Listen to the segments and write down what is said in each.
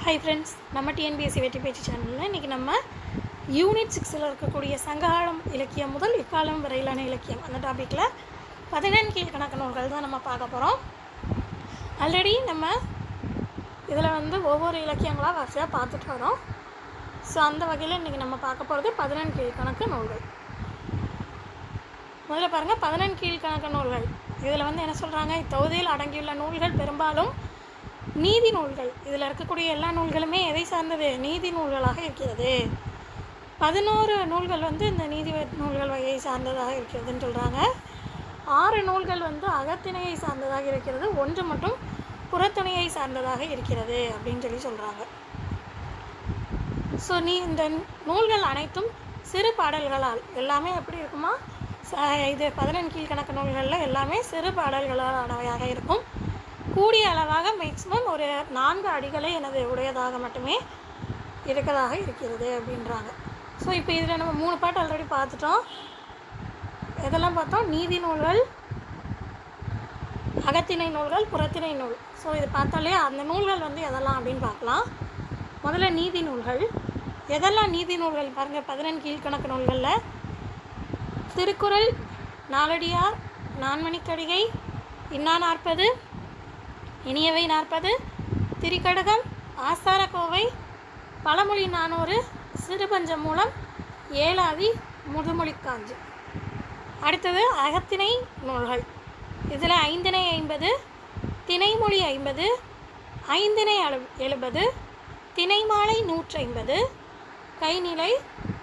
Hi friends, நம்ம TNPSC வெற்றி பேச்சு சேனலில் இன்றைக்கி நம்ம யூனிட் 6ல் இருக்கக்கூடிய சங்ககாலம் இலக்கியம் முதல் இக்காலம் வரையிலான இலக்கியம் அந்த டாப்பிக்கில் 14 கீழ்கணக்கு நூல்கள் தான் நம்ம பார்க்க போகிறோம். ஆல்ரெடி நம்ம இதில் ஒவ்வொரு இலக்கியங்களாக வரிசையாக பார்த்துட்டு வரோம். ஸோ அந்த வகையில் இன்றைக்கி நம்ம பார்க்க போகிறது 14 கீழ்கணக்கு நூல்கள். முதல்ல பாருங்கள், 14 கீழ்கணக்கு நூல்கள். இதில் என்ன சொல்கிறாங்க, இத்தொகுதியில் அடங்கியுள்ள நூல்கள் பெரும்பாலும் நீதி நூல்கள். இதில் இருக்கக்கூடிய எல்லா நூல்களுமே எதை சார்ந்தது? நீதி நூல்களாக இருக்கிறது. 11 நூல்கள் இந்த நீதி நூல்கள் வகையை சார்ந்ததாக இருக்கிறதுன்னு சொல்கிறாங்க. 6 நூல்கள் அகத்திணையை சார்ந்ததாக இருக்கிறது, 1 மட்டும் புறத்துணையை சார்ந்ததாக இருக்கிறது அப்படின்னு சொல்கிறாங்க. ஸோ இந்த நூல்கள் அனைத்தும் சிறு பாடல்களால், எல்லாமே எப்படி இருக்குமா, இது 14 கீழ்கணக்கு நூல்களில் எல்லாமே சிறு பாடல்களால் ஆனவையாக இருக்கும். கூடிய அளவாக மேக்ஸிமம் ஒரு 4 அடிகளை உடையதாக மட்டுமே இருக்கிறதாக இருக்கிறது அப்படின்றாங்க. ஸோ இப்போ இதில் நம்ம 3 பாட்டு ஆல்ரெடி பார்த்துட்டோம். எதெல்லாம் பார்த்தோம்? நீதி நூல்கள், அகத்திணை நூல்கள், புறத்திணை நூல். ஸோ இது பார்த்தாலே அந்த நூல்கள் எதெல்லாம் அப்படின்னு பார்க்கலாம். முதல்ல நீதி நூல்கள். எதெல்லாம் நீதி நூல்கள் பாருங்கள். 14 கீழ்கணக்கு நூல்களில் திருக்குறள், நாலடியார், நான்மணிக்கடிகை, இன்னா 40, இனியவை 40, திரிகடகம், ஆசாரக்கோவை, பழமொழி 400, சிறுபஞ்சமூலம், ஏலாதி, முதுமொழிக்காஞ்சி. அடுத்தது அகத்திணை நூல்கள். இதில் ஐந்திணை 50, திணைமொழி 50, ஐந்திணை 70, திணைமாலை 150, கைநிலை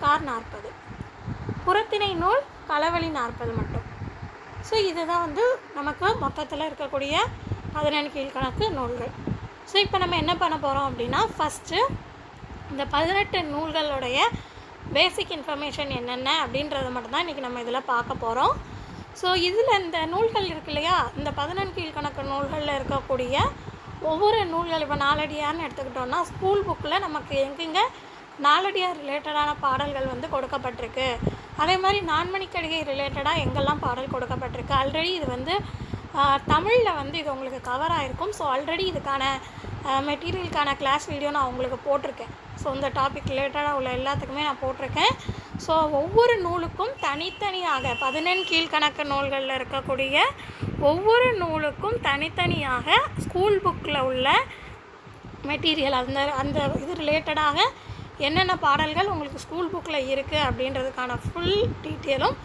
கார் 40. புறத்திணை நூல் களவழி 40 மட்டும். ஸோ இதுதான் நமக்கு மொத்தத்தில் இருக்கக்கூடிய 14 கீழ்கணக்கு நூல்கள். ஸோ இப்போ நம்ம என்ன பண்ண போகிறோம் அப்படின்னா, ஃபஸ்ட்டு இந்த 18 நூல்களுடைய பேசிக் இன்ஃபர்மேஷன் என்னென்ன அப்படின்றத மட்டும்தான் இன்றைக்கி நம்ம இதில் பார்க்க போகிறோம். ஸோ இதில் இந்த நூல்கள் இருக்கு இல்லையா, இந்த 14 கீழ்கணக்கு நூல்களில் இருக்கக்கூடிய ஒவ்வொரு நூல்கள், இப்போ நாலடியார்னு எடுத்துக்கிட்டோன்னா ஸ்கூல் புக்கில் நமக்கு எங்கெங்கே நாலடியார் ரிலேட்டடான பாடல்கள் கொடுக்கப்பட்டிருக்கு, அதே மாதிரி நான்மணிக்கடிகை ரிலேட்டடாக எங்கெல்லாம் பாடல் கொடுக்கப்பட்டிருக்கு. ஆல்ரெடி இது தமிழில் இது உங்களுக்கு கவர் ஆகிருக்கும். ஸோ ஆல்ரெடி இதுக்கான மெட்டீரியலுக்கான கிளாஸ் வீடியோ நான் உங்களுக்கு போட்டிருக்கேன். ஸோ இந்த டாபிக் ரிலேட்டடாக உள்ள எல்லாத்துக்குமே நான் போட்டிருக்கேன். ஸோ ஒவ்வொரு நூலுக்கும் தனித்தனியாக 14 கீழ்கணக்கு நூல்களில் இருக்கக்கூடிய ஒவ்வொரு நூலுக்கும் தனித்தனியாக ஸ்கூல் புக்கில் உள்ள மெட்டீரியல், அந்த இது ரிலேட்டடாக என்னென்ன பாடல்கள் உங்களுக்கு ஸ்கூல் புக்கில் இருக்குது அப்படின்றதுக்கான ஃபுல் டீட்டெயிலும்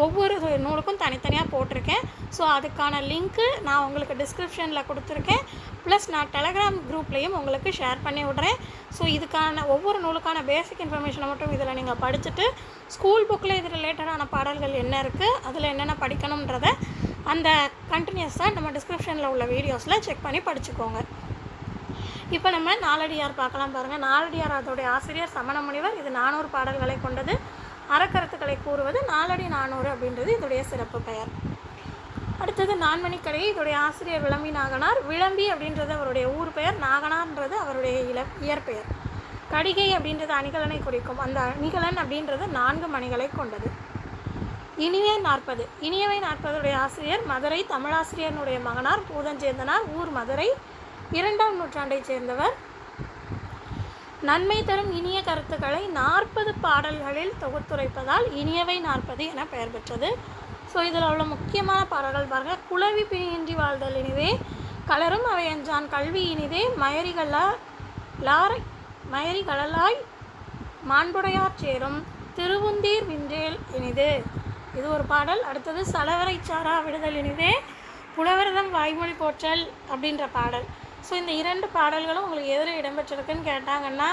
ஒவ்வொரு நூலுக்கும் தனித்தனியாக போட்டிருக்கேன். ஸோ அதுக்கான லிங்க்கு நான் உங்களுக்கு டிஸ்கிரிப்ஷனில் கொடுத்துருக்கேன். ப்ளஸ் நான் டெலகிராம் குரூப்லேயும் உங்களுக்கு ஷேர் பண்ணி விட்றேன். ஸோ இதுக்கான ஒவ்வொரு நூலுக்கான பேசிக் இன்ஃபர்மேஷனை மட்டும் இதில் நீங்கள் படிச்சுட்டு ஸ்கூல் புக்கில் இது ரிலேட்டடான பாடல்கள் என்ன இருக்குது, அதில் என்னென்ன படிக்கணுன்றத அந்த கண்டினியூஸாக நம்ம டிஸ்கிரிப்ஷனில் உள்ள வீடியோஸில் செக் பண்ணி படிச்சுக்கோங்க. இப்போ நம்ம நாலடியார் பார்க்கலாம் பாருங்கள். நாலடியார் அதோடைய ஆசிரியர் சமண முனிவர். இது 400 பாடல்களை கொண்டது. அறக்கருத்துக்களை கூறுவது நாலடி 400 அப்படின்றது இதோடைய சிறப்பு பெயர். அடுத்தது நான்மணிக்கடிகை. இதோடைய ஆசிரியர் விளம்பி நாகனார். விளம்பி அப்படின்றது அவருடைய ஊர் பெயர், நாகனார்ன்றது அவருடைய இயற்பெயர். கடிகை அப்படின்றது அணிகலனை குறிக்கும். அந்த அணிகலன் அப்படின்றது 4 மணிகளை கொண்டது. இனியவை 40. இனியவை 40 ஆசிரியர் மதுரை தமிழாசிரியனுடைய மகனார் பூதஞ்சேந்தனார். ஊர் மதுரை. 2ஆம் நூற்றாண்டைச் சேர்ந்தவர். நன்மை தரும் இனிய கருத்துக்களை 40 பாடல்களில் தொகுத்துரைப்பதால் இனியவை 40 என பெயர் பெற்றது. ஸோ இதில் உள்ள முக்கியமான பாடல்கள் பாருங்கள். குளவி பிணியின்றி வாழ்தல் இனிதே, கலரும் அவை என்றான் கல்வி இனிதே, மயரிகளலாய் மாண்புடையார் சேரும், திருவுந்தீர் வின்றேல் இனிது. இது ஒரு பாடல். அடுத்தது சலவரை சாரா விடுதல் இனிதே, புலவரதம் வாய்மொழி போற்றல் அப்படின்ற பாடல். ஸோ இந்த 2 பாடல்களும் உங்களுக்கு எதில் இடம்பெற்றிருக்குன்னு கேட்டாங்கன்னா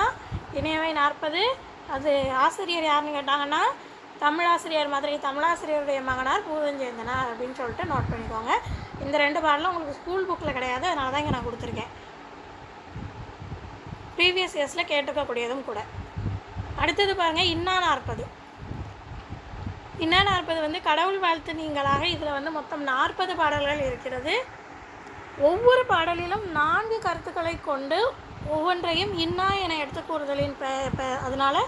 இனியவை 40. அது ஆசிரியர் யாருன்னு கேட்டாங்கன்னா தமிழாசிரியர் மதுரை தமிழாசிரியருடைய மகனார் பூதஞ்சேந்தனார் அப்படின்னு சொல்லிட்டு நோட் பண்ணிக்கோங்க. இந்த 2 பாடலும் உங்களுக்கு ஸ்கூல் புக்கில் கிடையாது, அதனால தான் இங்கே நான் கொடுத்துருக்கேன். ப்ரீவியஸ் இயர்ஸில் கேட்டுக்கக்கூடியதும் கூட. அடுத்தது பாருங்கள், இன்னா 40. இன்னா 40 கடவுள் வாழ்த்து நீங்களாக. இதில் மொத்தம் 40 பாடல்கள் இருக்கிறது. ஒவ்வொரு பாடலிலும் 4 கருத்துக்களை கொண்டு ஒவ்வொன்றையும் இன்னா என எடுத்து கூறுதலின் அதனால்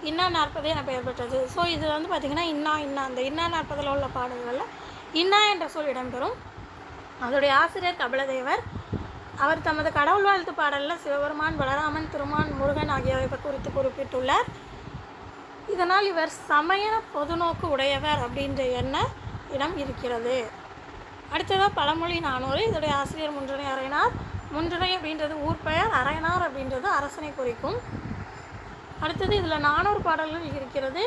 இன்னா 40 என பெயர் பெற்றது. ஸோ இது பார்த்திங்கன்னா இன்னா அந்த இன்னா 40 உள்ள பாடல்களில் இன்னா என்ற சொல் இடம்பெறும். அதோடைய ஆசிரியர் கபிலதேவர். அவர் தமது கடவுள் வாழ்த்து பாடலில் சிவபெருமான், பலராமன், திருமான், முருகன் ஆகியவை குறித்து குறிப்பிட்டுள்ளார். இதனால் இவர் சமய பொதுநோக்கு உடையவர் அப்படின்ற எண்ண இடம் இருக்கிறது. அடுத்ததாக பழமொழி 400. இதோடைய ஆசிரியர் முன்றுணை அரையனார். முன்றுணை அப்படின்றது ஊர் பெயர், அரையனார் அப்படின்றது அரசனை குறிக்கும். அடுத்தது இதில் 400 பாடல்கள் இருக்கிறது.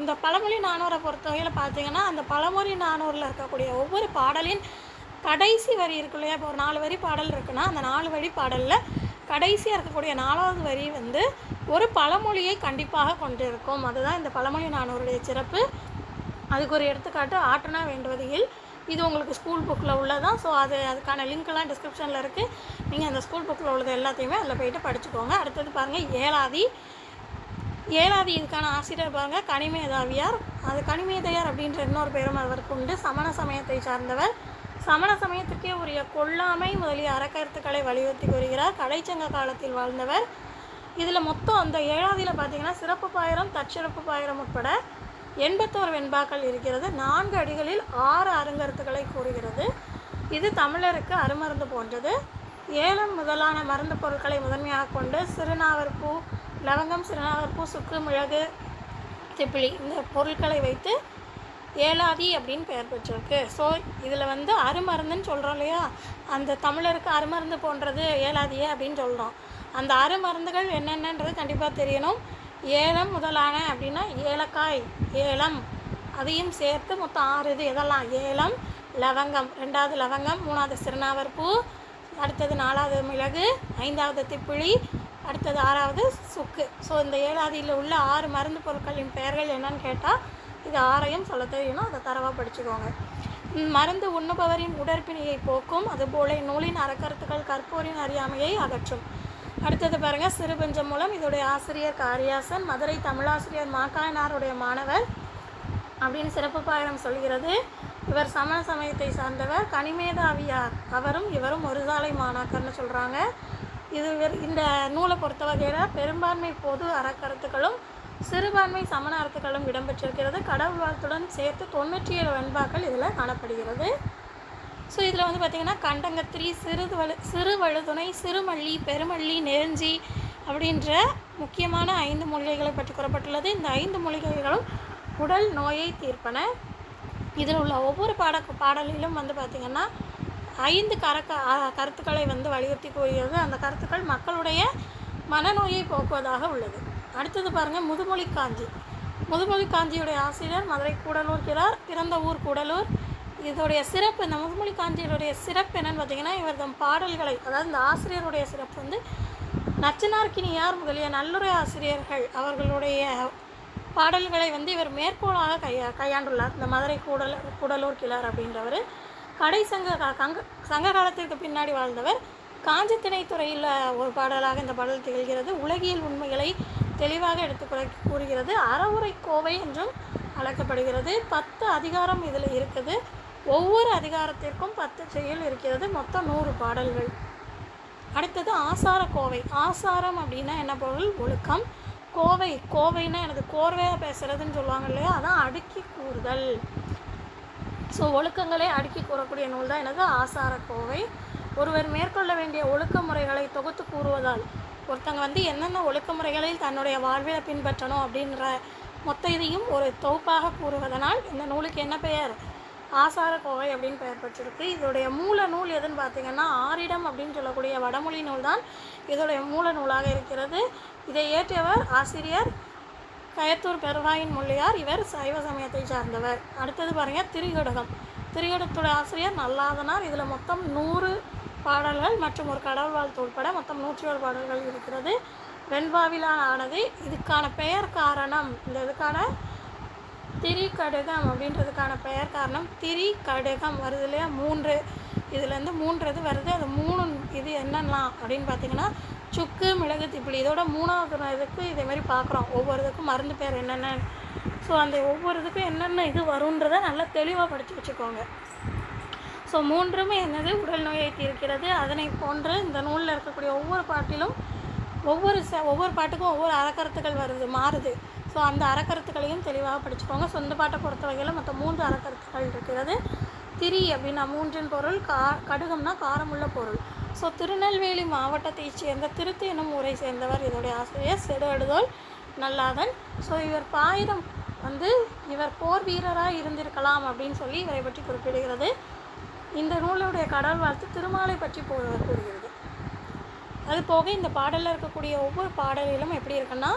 இந்த பழமொழி 400 பொறுத்தவரையில் பார்த்தீங்கன்னா, அந்த பழமொழி 400 இருக்கக்கூடிய ஒவ்வொரு பாடலின் கடைசி வரி இருக்கு இல்லையா? இப்போ ஒரு 4 வரி பாடல் இருக்குன்னா, அந்த 4 வரி பாடலில் கடைசியாக இருக்கக்கூடிய 4வது வரி வந்து ஒரு பழமொழியை கண்டிப்பாக கொண்டிருக்கும். அதுதான் இந்த பழமொழி 400 சிறப்பு. அதுக்கு ஒரு எடுத்துக்காட்டு ஆற்றனா வேண்டுவதில். இது உங்களுக்கு ஸ்கூல் புக்கில் உள்ளதான். ஸோ அதுக்கான லிங்க்கெல்லாம் டிஸ்கிரிப்ஷனில் இருக்குது. நீங்கள் அந்த ஸ்கூல் புக்கில் உள்ளது எல்லாத்தையுமே அதில் போய்ட்டு படிச்சுக்கோங்க. அடுத்தது பாருங்கள் ஏலாதி. ஏலாதி இதுக்கான ஆசிரியர் பாருங்கள் கனிமேதாவியார். அது கனிமேதையார் அப்படின்ற இன்னொரு பேரும் அவருக்கு உண்டு. சமண சமயத்தை சார்ந்தவர். சமண சமயத்துக்கே உரிய கொல்லாமை முதலிய அறக்கருத்துக்களை வலியுறுத்தி கூறுகிறார். கடைச்சங்க காலத்தில் வாழ்ந்தவர். இதில் மொத்தம் அந்த ஏழாதியில் பார்த்தீங்கன்னா சிறப்பு பாயிரம், தற்சிறப்பு பாயிரம் உட்பட 81 வெண்பாக்கள் இருக்கிறது. 4 அடிகளில் 6 அருங்கருத்துக்களை கூறுகிறது. இது தமிழருக்கு அருமருந்து போன்றது. ஏலம் முதலான மருந்து பொருட்களை முதன்மையாக கொண்டு சிறுநாவற்பூ, லவங்கம், சிறுநாவற்பூ, சுக்கு, மிளகு, திப்பிலி இந்த பொருட்களை வைத்து ஏலாதி அப்படின்னு பெயர் பெற்றிருக்கு. ஸோ இதில் வந்து அருமருந்துன்னு சொல்கிறோம் இல்லையா? அந்த தமிழருக்கு அருமருந்து போன்றது ஏலாதியே அப்படின்னு சொல்கிறோம். அந்த அருமருந்துகள் என்னென்னன்றது கண்டிப்பாக தெரியணும். ஏலம் முதலான அப்படின்னா ஏலக்காய், ஏலம் அதையும் சேர்த்து மொத்தம் 6 இது. எதெல்லாம்? ஏலம், லவங்கம், 2வது லவங்கம், 3வது சிறுநாவற்பூ, அடுத்தது 4வது மிளகு, 5வது திப்பிலி, அடுத்தது 6வது சுக்கு. ஸோ இந்த ஏலாதியில் உள்ள 6 மருந்து பொருட்களின் பெயர்கள் என்னன்னு கேட்டால் இது 6ஐயும் சொல்ல தெரியணும். அதை தரவாக படிச்சுக்கோங்க. மருந்து உண்ணுபவரின் உடற்பிணியை போக்கும். அதுபோல நூலின் அறக்கருத்துக்கள் கற்போரின் அறியாமையை அகற்றும். அடுத்தது பாருங்கள் சிறுபஞ்சம் மூலம். இதோடைய ஆசிரியர் காரியாசன். மதுரை தமிழாசிரியர் மாக்காயனாருடைய மாணவர் அப்படின்னு சிறப்பு பாயிரம் சொல்கிறது. இவர் சமண சமயத்தை சார்ந்தவர். கனிமேதாவியார் அவரும் இவரும் ஒரு சாலை மாணாக்கர்னு சொல்கிறாங்க. இந்த நூலை பொறுத்த வகையில் பெரும்பான்மை பொது அறக்கருத்துக்களும் சிறுபான்மை சமண அர்த்தங்களும் இடம்பெற்றிருக்கிறது. கடவுள் வாழ்த்துடன் சேர்த்து 97 வெண்பாக்கள் இதில் காணப்படுகிறது. ஸோ இதில் வந்து பார்த்திங்கன்னா கண்டங்கத்திரி, சிறுவழுதுணை, சிறுமல்லி, பெருமல்லி, நெருஞ்சி அப்படின்ற முக்கியமான 5 மூலிகைகளை பற்றி கூறப்பட்டுள்ளது. இந்த 5 மூலிகைகளும் உடல் நோயை தீர்ப்பன. இதில் உள்ள ஒவ்வொரு பாடலிலும் வந்து பார்த்திங்கன்னா 5 கருத்துக்களை வந்து வலியுறுத்தி கூறுகிறது. அந்த கருத்துக்கள் மக்களுடைய மனநோயை போக்குவதாக உள்ளது. அடுத்தது பாருங்கள் முதுமொழி காஞ்சி. முதுமொழி காஞ்சியுடைய ஆசிரியர் மதுரை கூடலூர் கிழார். பிறந்த ஊர் கூடலூர். இதோடைய சிறப்பு, இந்த முதுமொழி காஞ்சியுடைய சிறப்பு என்னென்னு பார்த்தீங்கன்னா, இவர் தம் பாடல்களை, அதாவது இந்த ஆசிரியருடைய சிறப்பு வந்து நச்சினார்க்கினியார் முதலிய நல்லுரை ஆசிரியர்கள் அவர்களுடைய பாடல்களை வந்து இவர் மேற்கோளாக கையாண்டுள்ளார். இந்த மதுரை கூடலூர் கிழார் அப்படின்றவர் சங்க காலத்திற்கு பின்னாடி வாழ்ந்தவர். காஞ்சித்திணை துறையில் ஒரு பாடலாக இந்த பாடல் திகழ்கிறது. உலகியல் உண்மைகளை தெளிவாக எடுத்து கூறுகிறது. அறவுரை கோவை என்றும் அழைக்கப்படுகிறது. 10 அதிகாரம் இதில் இருக்குது. ஒவ்வொரு அதிகாரத்திற்கும் 10 செயல் இருக்கிறது. மொத்தம் 100 பாடல்கள். அடுத்தது ஆசார கோவை. ஆசாரம் அப்படின்னா என்ன பொருள்? ஒழுக்கம். கோவைன்னா எனக்கு கோர்வையாக பேசுகிறதுன்னு சொல்லுவாங்க இல்லையா? அதான் அடுக்கி கூறுதல். ஸோ ஒழுக்கங்களே அடுக்கி கூறக்கூடிய நூல் தான் எனது ஆசார கோவை. ஒருவர் மேற்கொள்ள வேண்டிய ஒழுக்க முறைகளை தொகுத்து கூறுவதால், ஒருத்தங்க வந்து என்னென்ன ஒழுக்க முறைகளில் தன்னுடைய வாழ்வில் பின்பற்றணும் அப்படின்ற மொத்த இதையும் ஒரு தொகுப்பாக கூறுவதனால் இந்த நூலுக்கு என்ன பெயர்? ஆசார கோவை அப்படின்னு பெயர் பெற்றிருக்கு. இதோடைய மூல நூல் எதுன்னு பார்த்தீங்கன்னா ஆரிடம் அப்படின்னு சொல்லக்கூடிய வடமொழி நூல் தான் இதோடைய மூல நூலாக இருக்கிறது. இதை இயற்றியவர் ஆசிரியர் கயத்தூர் பெருவாயின் மொழியார். இவர் சைவ சமயத்தை சார்ந்தவர். அடுத்தது பாருங்கள் திரிகடுகம். திரிகடத்தோட ஆசிரியர் நல்லாதனார். இதில் மொத்தம் 100 பாடல்கள் மற்றும் ஒரு கடவுள் வாழ்த்து உட்பட மொத்தம் 101 பாடல்கள் இருக்கிறது. வெண்பாவிலான ஆனது. இதுக்கான பெயர் காரணம், இந்த இதுக்கான திரிகடுகம் அப்படின்றதுக்கான பெயர் காரணம் திரிகடுகம் வருது இல்லையா? 3 இதுலேருந்து 3 இது வருது. அது 3 இது என்னெல்லாம் அப்படின்னு பார்த்தீங்கன்னா சுக்கு, மிளகு, திப்பிலி. இதோட 3வது இதுக்கு இதேமாதிரி பார்க்குறோம். ஒவ்வொரு இதுக்கும் மருந்து பேர் என்னென்ன. ஸோ அந்த ஒவ்வொரு இதுக்கும் என்னென்ன இது வருன்றதை நல்லா தெளிவாக படித்து வச்சுக்கோங்க. ஸோ 3மே என்னது? உடல் நோயை தீர்க்கிறது. அதனை போன்று இந்த நூலில் இருக்கக்கூடிய ஒவ்வொரு பாட்டிலும் ஒவ்வொரு பாட்டுக்கும் ஒவ்வொரு அறக்கருத்துக்கள் மாறுது. ஸோ அந்த அறக்கருத்துக்களையும் தெளிவாக படிச்சுக்கோங்க. ஸோ இந்த பாட்டை பொறுத்த வகையில் மொத்தம் 3 அறக்கருத்துக்கள் இருக்கிறது. திரி அப்படின்னா 3இன் பொருள். கடுகம்னா காரமுள்ள பொருள். ஸோ திருநெல்வேலி மாவட்டத்தைச் சேர்ந்த திருத்து என்னும் ஊரை சேர்ந்தவர் இதோடைய ஆசிரியர் செடுவடுதோல் நல்லாதன். ஸோ இவர் பாயிரம் வந்து இவர் போர் வீரராக இருந்திருக்கலாம் அப்படின்னு சொல்லி இவரை பற்றி குறிப்பிடுகிறது. இந்த நூலுடைய கடவுள் வாழ்த்து திருமாலை பற்றி கூறுகிறது. அது போக இந்த பாடலில் இருக்கக்கூடிய ஒவ்வொரு பாடலிலும் எப்படி இருக்குன்னா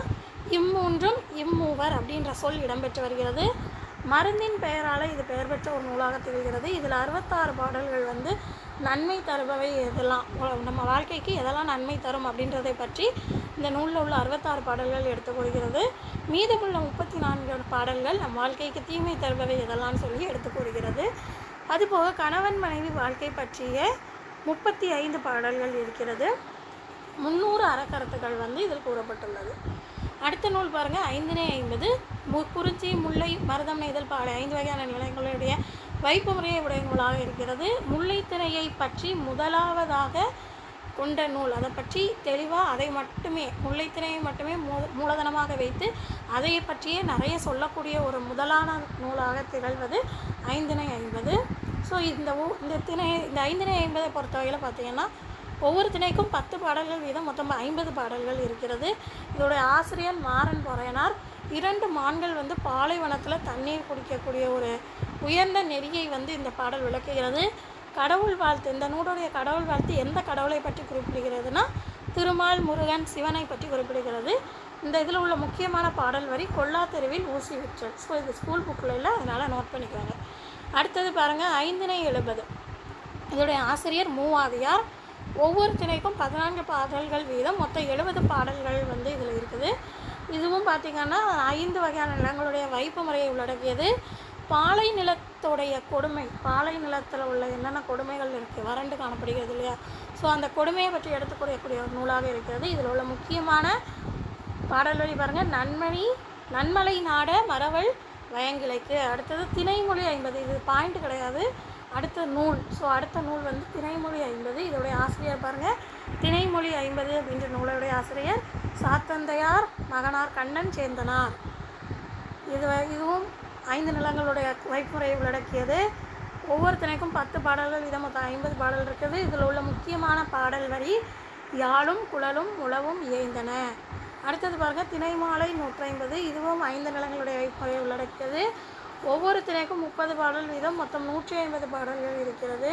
இம்மூன்றும் இம்மூவர் அப்படின்ற சொல் இடம்பெற்று வருகிறது. மருந்தின் பெயரால் இது பெயர் பெற்ற ஒரு நூலாக திகழ்கிறது. இதில் 66 பாடல்கள் வந்து நன்மை தருபவை எதெல்லாம், நம்ம வாழ்க்கைக்கு எதெல்லாம் நன்மை தரும் அப்படின்றதை பற்றி இந்த நூலில் உள்ள 66 பாடல்கள் எடுத்துக்கூறுகிறது. மீதமுள்ள 34 பாடல்கள் நம் வாழ்க்கைக்கு தீமை தருபவை எதெல்லாம் சொல்லி எடுத்துக்கூறுகிறது. அதுபோக கணவன் மனைவி வாழ்க்கை பற்றிய 35 பாடல்கள் இருக்கிறது. 300 அறக்கருத்துக்கள் வந்து இதில் கூறப்பட்டுள்ளது. அடுத்த நூல் பாருங்கள், 550 குறிஞ்சி முல்லை மருதம் நெய்தல் பாலை 5 வகையான நிலங்களுடைய வைப்பு முறையை உடைய நூலாக இருக்கிறது. முல்லைத்திணையை பற்றி முதலாவதாக கொண்ட நூல். அதை பற்றி தெளிவாக அதை மட்டுமே முல்லைத்திணையை மட்டுமே மூலதனமாக வைத்து அதை பற்றியே நிறைய சொல்லக்கூடிய ஒரு முதலான நூலாக திகழ்வது 550. ஸோ இந்த 550 பொறுத்தவரையில் பார்த்திங்கன்னா ஒவ்வொரு திணைக்கும் 10 பாடல்கள் வீதம் மொத்தம் 50 பாடல்கள் இருக்கிறது. இதோடைய ஆசிரியர் மாறன் பொறையனார். 2 மான்கள் வந்து பாலைவனத்தில் தண்ணீர் குடிக்கக்கூடிய ஒரு உயர்ந்த நெறியை வந்து இந்த பாடல் விளக்குகிறது. கடவுள் வாழ்த்து, இந்த நூலுடைய கடவுள் வாழ்த்து எந்த கடவுளை பற்றி குறிப்பிடுகிறதுனா திருமால், முருகன், சிவனை பற்றி குறிப்பிடுகிறது. இந்த இதில் உள்ள முக்கியமான பாடல் வரி கொல்லா தெருவில் ஊசி விற்றல். ஸோ இது ஸ்கூல் புக்கில் இல்லை, அதனால் நோட் பண்ணிக்கோங்க. அடுத்தது பாருங்கள், 570. இதோடைய ஆசிரியர் மூவாதியார். ஒவ்வொரு திணைக்கும் 14 பாடல்கள் வீதம் மொத்தம் 70 பாடல்கள் வந்து இதில் இருக்குது. இதுவும் பார்த்திங்கன்னா 5 வகையான நிலங்களுடைய வைப்பு முறையை உள்ளடக்கியது. பாலை நிலத்துடைய கொடுமை, பாலை நிலத்தில் உள்ள என்னென்ன கொடுமைகள் இருக்குது, வறண்டு காணப்படுகிறது இல்லையா, ஸோ அந்த கொடுமையை பற்றி எடுத்துக்கூடக்கூடிய ஒரு நூலாக இருக்கிறது. இதில் உள்ள முக்கியமான பாடல் வரி பாருங்கள், நன்மலை நாட மரவல் வயங்கிளைக்கு. அடுத்தது திணைமொழி 50. இது பாயிண்ட் கிடையாது, அடுத்த நூல். ஸோ அடுத்த நூல் வந்து திணைமொழி 50. இதோடைய ஆசிரியர் பாருங்கள், திணைமொழி 50 அப்படின்ற நூலுடைய ஆசிரியர் சாத்தந்தையார் மகனார் கண்ணன் சேந்தனார். இதுவும் 5 நிலங்களுடைய வைப்புமுறையை உள்ளடக்கியது. ஒவ்வொரு திணைக்கும் 10 பாடல்கள் வீதம் மொத்தம் 50 பாடல் இருக்குது. இதில் உள்ள முக்கியமான பாடல் வரி யாழும் குழலும் உழவும் இயைந்தன. அடுத்தது பாருங்கள், திணைமாலை 150. இதுவும் 5 நிலங்களுடைய வைப்புமுறையை உள்ளடக்கியது. ஒவ்வொரு திணைக்கும் 30 பாடல் வீதம் மொத்தம் 150 பாடல்கள் இருக்கிறது.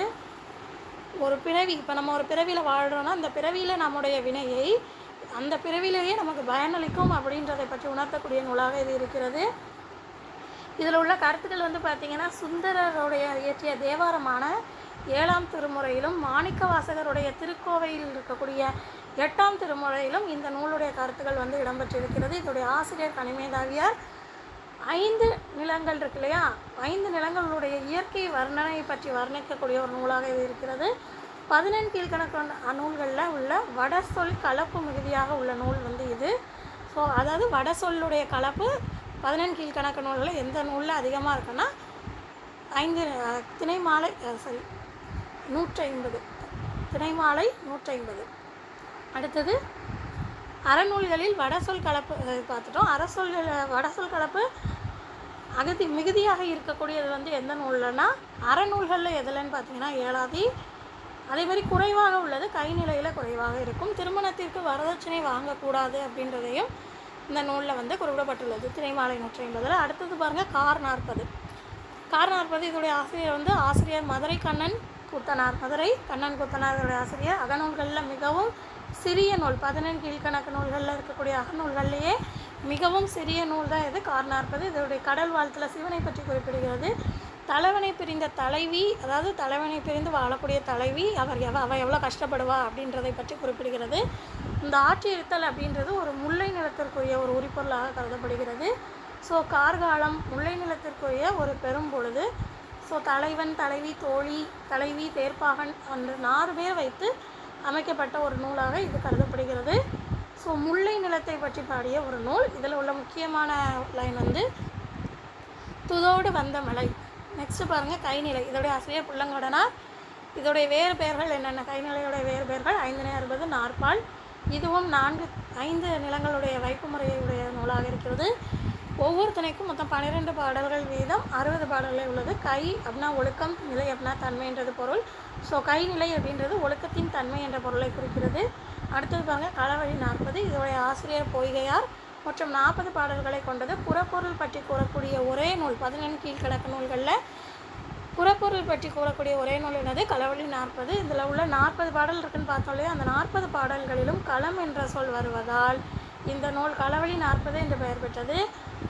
ஒரு பிறவி, இப்போ நம்ம ஒரு பிறவியில் வாழ்கிறோன்னா அந்த பிறவியில் நம்முடைய வினையை அந்த பிறவிலேயே நமக்கு பயனளிக்கும் அப்படின்றதை பற்றி உணர்த்தக்கூடிய நூலாக இது இருக்கிறது. இதில் உள்ள கருத்துக்கள் வந்து பார்த்திங்கன்னா சுந்தரருடைய இயற்றிய தேவாரமான 7ஆம் திருமுறையிலும் மாணிக்க வாசகருடைய திருக்கோவையில் இருக்கக்கூடிய 8ஆம் திருமுறையிலும் இந்த நூலுடைய கருத்துக்கள் வந்து இடம்பெற்றிருக்கிறது. இதோடைய ஆசிரியர் கனிமேதாவியார். 5 நிலங்கள் இருக்கு இல்லையா, 5 நிலங்களுடைய இயற்கை வர்ணனை பற்றி வர்ணிக்கக்கூடிய ஒரு நூலாக இது இருக்கிறது. 14 கீழ்கணக்கான நூல்களில் உள்ள வட சொல் கலப்பு மிகுதியாக உள்ள நூல் வந்து இது. ஸோ அதாவது வட சொல்லுடைய கலப்பு 14 கீழ்கணக்கு நூல்களில் எந்த நூலில் அதிகமாக இருக்குன்னா திணைமாலை 150, திணைமாலை 150. அடுத்தது அறநூல்களில் வடசொல் கலப்பு பார்த்துட்டோம். வடசொல் கலப்பு மிகுதியாக இருக்கக்கூடியது வந்து எந்த நூல்லன்னா அறநூல்களில் எதுலன்னு பார்த்தீங்கன்னா ஏழாதி. அதே மாதிரி குறைவாக உள்ளது கைநிலையில் குறைவாக இருக்கும். திருமணத்திற்கு வரதட்சணை வாங்கக்கூடாது அப்படின்றதையும் இந்த நூலில் வந்து குறிப்பிடப்பட்டுள்ளது திணைமாலை 150. அடுத்தது பாருங்கள், கார் 40. இதோடைய ஆசிரியர் வந்து ஆசிரியர் மதுரை கண்ணன் கூத்தனார். இதோடைய ஆசிரியர். அகநூல்களில் மிகவும் சிறிய நூல், 14 கீழ்கணக்கு நூல்களில் இருக்கக்கூடிய அகநூல்கள்லேயே மிகவும் சிறிய நூல் தான் இது கார் 40. இதோடைய கடல் வாழ்த்தில் சிவனை பற்றி குறிப்பிடுகிறது. தலைவனை பிரிந்த தலைவி, அதாவது தலைவனை பிரிந்து வாழக்கூடிய தலைவி, அவள் எவ்வளோ கஷ்டப்படுவா அப்படின்றதை பற்றி குறிப்பிடுகிறது. இந்த ஆட்சி இருத்தல் அப்படின்றது ஒரு முல்லை நிலத்திற்குரிய ஒரு உரிப்பொருளாக கருதப்படுகிறது. ஸோ கார்காலம் முல்லை நிலத்திற்குரிய ஒரு பெரும் பொழுது. ஸோ தலைவன், தலைவி, தோழி, தலைவி, தேர்ப்பாகன் என்ற 4 பேர் வைத்து அமைக்கப்பட்ட ஒரு நூலாக இது கருதப்படுகிறது. ஸோ முல்லை நிலத்தை பற்றி பாடிய ஒரு நூல். இதில் உள்ள முக்கியமான லைன் வந்து துதோடு வந்த மலை. நெக்ஸ்ட்டு பாருங்கள், கைநிலை. இதோடைய ஆசிரியர் புல்லங்கடனார். இதோடைய வேறு பெயர்கள் என்னென்ன, கைநிலையுடைய வேறு பெயர்கள் 560 நாற்பால். இதுவும் 5 நிலங்களுடைய வைப்பு முறையுடைய நூலாக இருக்கிறது. ஒவ்வொரு திணைக்கும் மொத்தம் 12 பாடல்கள் வீதம் 60 பாடல்கள் உள்ளது. கை அப்படின்னா ஒழுக்கம், நிலை அப்படின்னா தன்மைன்றது பொருள். ஸோ கைநிலை அப்படின்றது ஒழுக்கத்தின் தன்மை என்ற பொருளை குறிக்கிறது. அடுத்தது பாருங்கள், களவழி 40. இதோடைய ஆசிரியர் பொய்கையார். மற்றும் 40 பாடல்களை கொண்டது. புறப்பொருள் பற்றி கூறக்கூடிய ஒரே நூல் 14 கீழ்கணக்கு நூல்களில் புறப்பொருள் பற்றி கூறக்கூடிய ஒரே நூல் என்னது? களவழி 40. இதில் உள்ள 40 பாடல் இருக்குன்னு பார்த்தோம் இல்லையா? அந்த 40 பாடல்களிலும் களம் என்ற சொல் வருவதால் இந்த நூல் களவழி 40 என்று பெயர் பெற்றது.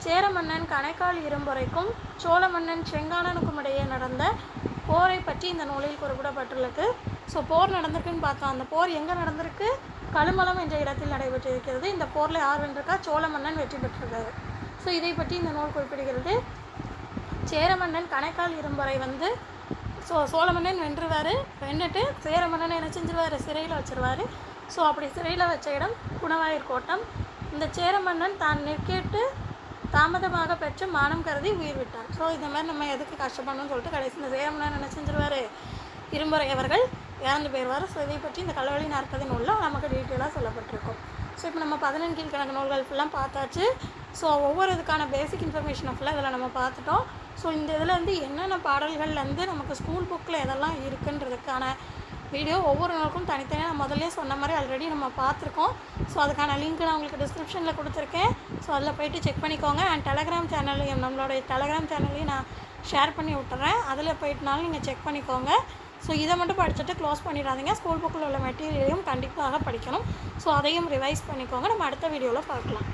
சேர மன்னன் கணைக்கால் இரும்புரைக்கும் சோழ மன்னன் செங்கானனுக்கும் இடையே நடந்த போரை பற்றி இந்த நூலில் குறிப்பிடப்பட்டுள்ளது. ஸோ போர் நடந்திருக்குன்னு பார்த்தோம். அந்த போர் எங்கே நடந்திருக்கு? கழுமலம் என்ற இடத்தில் நடைபெற்றிருக்கிறது. இந்த போரில் யார் வென்றிருக்கா? சோழ மன்னன் வெற்றி பெற்றிருக்காரு. ஸோ இதை பற்றி இந்த நூல் குறிப்பிடுகிறது. சேர மன்னன் கணைக்கால் இரும்புரை சோழ மன்னன் வென்றுட்டு சேர மன்னனை என்ன செஞ்சிருவார்? சிறையில் வச்சிருவார். ஸோ அப்படி சிறையில் வச்ச இடம் குணவாயூர் கோட்டம். இந்த சேர மன்னன் தான் நெற்கேட்டு தாமதமாக பெற்று மானம் கருதி உயிர் விட்டார். ஸோ இந்த மாதிரி நம்ம எதுக்கு கஷ்டப்படணும்னு சொல்லிட்டு கடைசி இந்த சேர மன்னன் என்ன செஞ்சிருவார்? இரும்புரை அவர்கள் இறந்து போயிடுவார். ஸோ இதை பற்றி இந்த களவழி 40 நூலில் நமக்கு டீட்டெயிலாக சொல்லப்பட்டிருக்கும். ஸோ இப்போ நம்ம 14 கீழ்கணக்கு நூல்கள் ஃபுல்லாக பார்த்தாச்சு. ஸோ ஒவ்வொரு இதுக்கான பேசிக் இன்ஃபர்மேஷனை ஃபுல்லாக இதில் நம்ம பார்த்துட்டோம். ஸோ இந்த இதில் என்னென்ன பாடல்கள்லேருந்து நமக்கு ஸ்கூல் புக்கில் எதெல்லாம் இருக்குன்றதுக்கான வீடியோ ஒவ்வொரு நாளுக்கும் தனித்தனியாக நான் முதல்ல சொன்ன மாதிரி ஆல்ரெடி நம்ம பார்த்துருக்கோம். ஸோ அதுக்கான லிங்க் நான் உங்களுக்கு டிஸ்கிரிப்ஷனில் கொடுத்துருக்கேன். ஸோ அதில் போய்ட்டு செக் பண்ணிக்கோங்க. அண்ட் டெலகிராம் சேனல்லையும் நம்மளுடைய டெலகிராம் சேனல்லையும் நான் ஷேர் பண்ணி விட்டுறேன். அதில் போய்ட்டுனாலும் நீங்கள் செக் பண்ணிக்கோங்க. ஸோ இதை மட்டும் படிச்சுட்டு க்ளோஸ் பண்ணிடாதீங்க. ஸ்கூல் புக்கில் உள்ள மெட்டீரியலையும் கண்டிப்பாக படிக்கணும். ஸோ அதையும் ரிவைஸ் பண்ணிக்கோங்க. நம்ம அடுத்த வீடியோவில் பார்க்கலாம்.